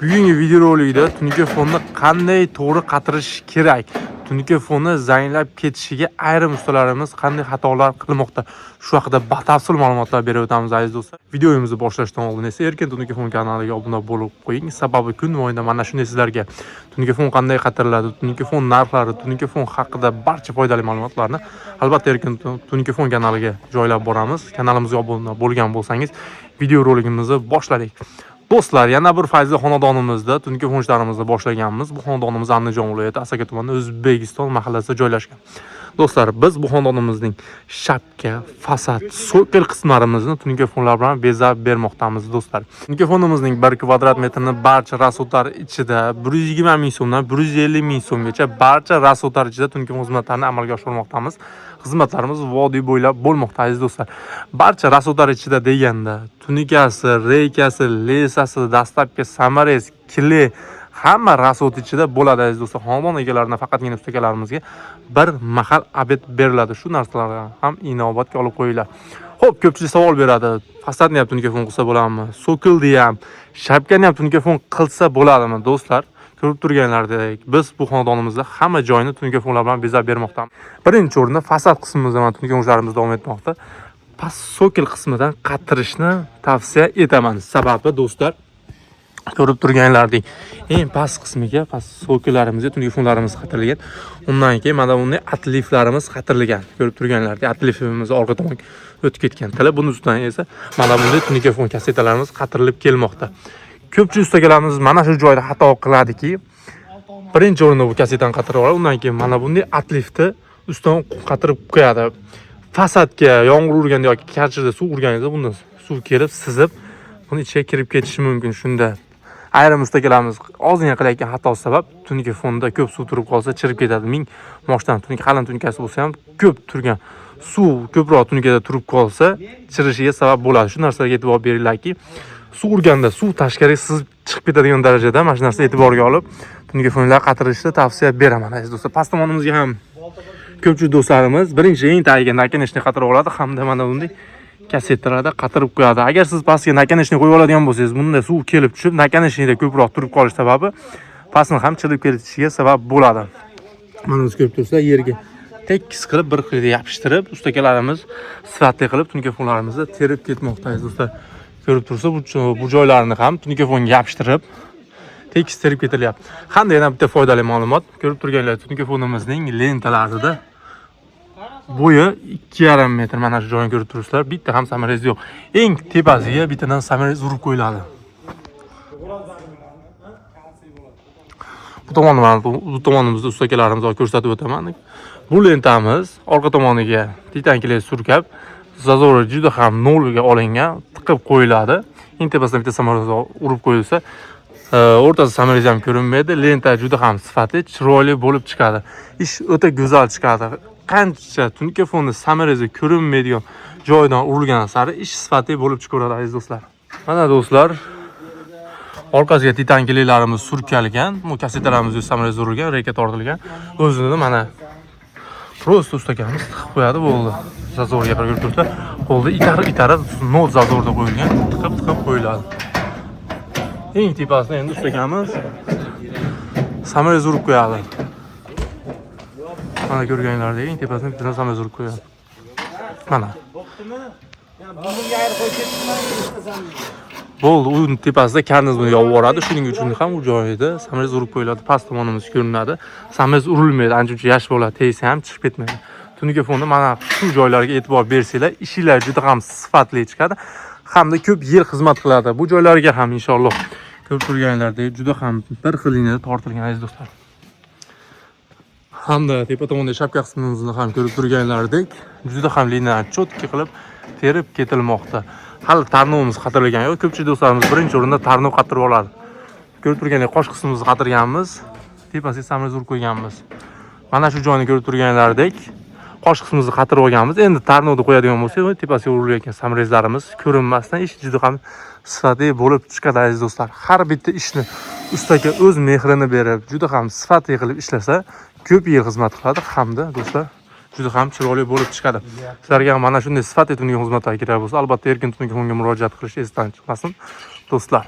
Bugungi videorolikda tungi fonni qanday to'g'ri qatirish kerak? Tungi fonni zanglab ketishiga ayrim ustalarimiz qanday xatolar qilmoqda? Shu haqida batafsil ma'lumotlar berib o'tamiz aziz do'stlar. Videomizni boshlashdan oldin esa Erkin tungi fon kanaliga obuna bo'lib qo'ying. Sababi kun mobaynida mana shunday sizlarga tungi fon qanday qatiriladi, tungi fon narxlari, tungi fon haqida barcha foydali ma'lumotlarni albatta Erkin tungi fon kanaliga joylab boramiz. Kanalimizga obuna bo'lgan bo'lsangiz videorolikimizni boshladik. Do'stlar, yana bir fayzli xonadonimizda tungi fon ishlarimizni boshlaganmiz. Bu xonadonimiz Andijon viloyati Asaka tumanida O'zbekiston mahallasida joylashgan. Do'stlar, biz bu xonadonimizning shapka, fasad, so'kil qismlarimizni tungi fonlar bilan bezab bermoqdamiz do'stlar. Tungi fonimizning 1 kvadrat metrini barcha rasodlar ichida 120 ming so'mdan 150 ming so'mgacha barcha rasodlar ichida tungi fon xizmatlarini amalga oshirmoqdamiz. Xizmatlarimiz vodiy bo'ylab bo'lmoqda aziz do'stlar. Barcha rasodlar ichida deganda tunikasi, reykasi, lesasi, dastlabki samarez, kili hamma rasod ichida bo'ladi aziz do'stlar. Xonadon egalaridan faqatgina ustakalarimizga bir mahal obed beriladi. Shu narsalarga ham inobatga olib qo'yinglar. Xo'p, ko'pchilik savol beradi. Fasadni ham tungi fon qilsa bo'ladimi? So'kildi ham, shapkani ham tungi fon qilsa bo'ladimi? Do'stlar, ko'rib turganlaridek, biz bu xonadonimizda hamma joyini tungi fonlar bilan bezab bermoqdamiz. Birinchi o'rinda fasad qismimizda mana tungi fonlarimiz davom etmoqda. Past so'kil qismidan qatirishni tavsiya etaman. Sababi do'stlar, ko'rib turganlaridek, eng past qismiga, past so'killarimizga tungi fonlarimiz qatirilgan. Undan keyin mana bunday atliflarimiz qatirilgan. Ko'rib turganlaridek, atlifimiz orqa tomonga o'tib ketgan. Buni ustidan esa mana bunday tungi fon kasetalarimiz qatirilib kelmoqda. Ko'pchilik ustakalarimiz mana shu joyda xato qiladiki, birinchi o'rinda bu kasetani qatirib oladi, undan keyin mana bunday atlifni ustidan qatirib qo'yadi. Fasadga yomg'ir urganda yoki karchida suv urganingizda bundan suv kelib, sizib, buni ichiga kirib ketishi mumkin. Shunda ayrim ustakalarimiz ozgina qilayotgan xatosi sabab tungi fonda ko'p suv turib qolsa chirib ketadi. Ming moshdan tungi qalin tunkasi bo'lsa ham ko'p turgan suv ko'proq tungada turib qolsa chirishiga sabab bo'ladi. Shu narsaga e'tibor beringlarki, suv urganda suv tashqariga sizib chiqib ketadigan darajada mana shu narsani e'tiborga olib tungi fonlar qatirishni tavsiya beraman aziz do'stlar. Past tomonimizga ham ko'pchilik do'stlarimiz birinchi eng tagiga nakanishni qatirib oladi hamda mana bunday kasetlarda qatirib qo'yadi. Agar siz pastga nakanishni qo'yib oladigan bo'lsangiz, bunda suv kelib tushib, nakanishida ko'proq turib qolish sababi pastni ham chirib ketishiga sabab bo'ladi. Mana siz ko'rib turibsizlar, yerga tekis qilib bir xil yopishtirib, ustakalarimiz sifatli qilib tungi fonlarimizni terib ketmoqda aziz do'stlar. Ko'rib tursa, bu joylarni ham tungi fonga yopishtirib tekis terib ketilyapti. Hamda yana bitta foydali ma'lumot, ko'rib turganlar tungi fonimizning lentalarida bo'yi 2,5 metr mana shu joyni ko'rib turibsizlar. Bitta ham samarez yo'q. Eng tepasiga bittadan samarez urib qo'yiladi. Bu tomonimizda ustakalarimiz ko'rsatib o'taman. Bu lentamiz orqa tomoniga titan kley surkab, zazori juda ham nolga olingan, tiqib qo'yiladi. Eng tepasidan bitta samarez urib qo'yilsa, o'rtasida samarez ham ko'rinmaydi. Lenta juda ham sifatli, chiroyli bo'lib chiqadi. Ish o'ta go'zal chiqadi. Qancha tungi fonda samarezi ko'rinmaydigan joydan urilgan sari ish sifatli bo'lib chiqaradi aziz do'stlar. Mana do'stlar, orqasiga titan kleylarimiz surkalgan, bu kasetalarimiz samarez urilgan, reyka tortilgan. O'zini mana prosta ustakamiz tiqib qo'yadi, bo'ldi. Zazorga ko'rib turibsizlar. Qo'lda itarib, nol zazorda qo'yilgan, tiqib qo'yiladi. Eng tepasida endi ustakamiz samarez urib qo'yadi. Mana ko'rganlaridek eng tepasidan bitta samarez urib qo'yadi. Mana. Bo'ldi, uning tepasida karniz buni yopib yuboradi. Shuning uchun ham u joyida samarez urib qo'yiladi. Past tomonimiz ko'rinadi. Samarez urilmaydi, ancha yash bo'ladi, tegsa ham chiqib ketmaydi. Tungi fonda mana shu joylarga e'tibor bersanglar, ishinglar juda ham sifatli chiqadi. Hamda ko'p yil xizmat qiladi. Bu joylarga ham inshaalloh ko'rib turganlaridek juda ham bir xilini tortilgan aziz do'stlar. Hamda tepa tomonda shapka qismimizni ham ko'rib turganlaridek juda ham liniyani cho'tki qilib terib ketilmoqda. Hali tarnovimiz qatirilgan yo'q. Ko'pchilik do'stlarimiz birinchi o'rinda tarnov qatirib oladi. Ko'rib turganlar qosh qismimizni qatirganmiz, tepasiga samarez urib qo'yganmiz. Mana shu joyni ko'rib turganlaridek qosh qismimizni qatirib olganmiz. Endi tarnovni qo'yadigan bo'lsak, tepasiga urilayotgan samarezlarimiz ko'rinmasdan ish juda ham sifatli bo'lib chiqadi aziz do'stlar. Har bitta ishni ustaga o'z mehrini berib, juda ham sifatli qilib ishlasa, ko'p yil xizmat qiladi hamda do'stlar juda ham chiroyli bo'lib chiqadi. Sizlarga mana shunday sifatli tungi xizmatlar kerak bo'lsa, albatta Erkin tungi fonga murojaat qilish esdan chiqmasin do'stlar.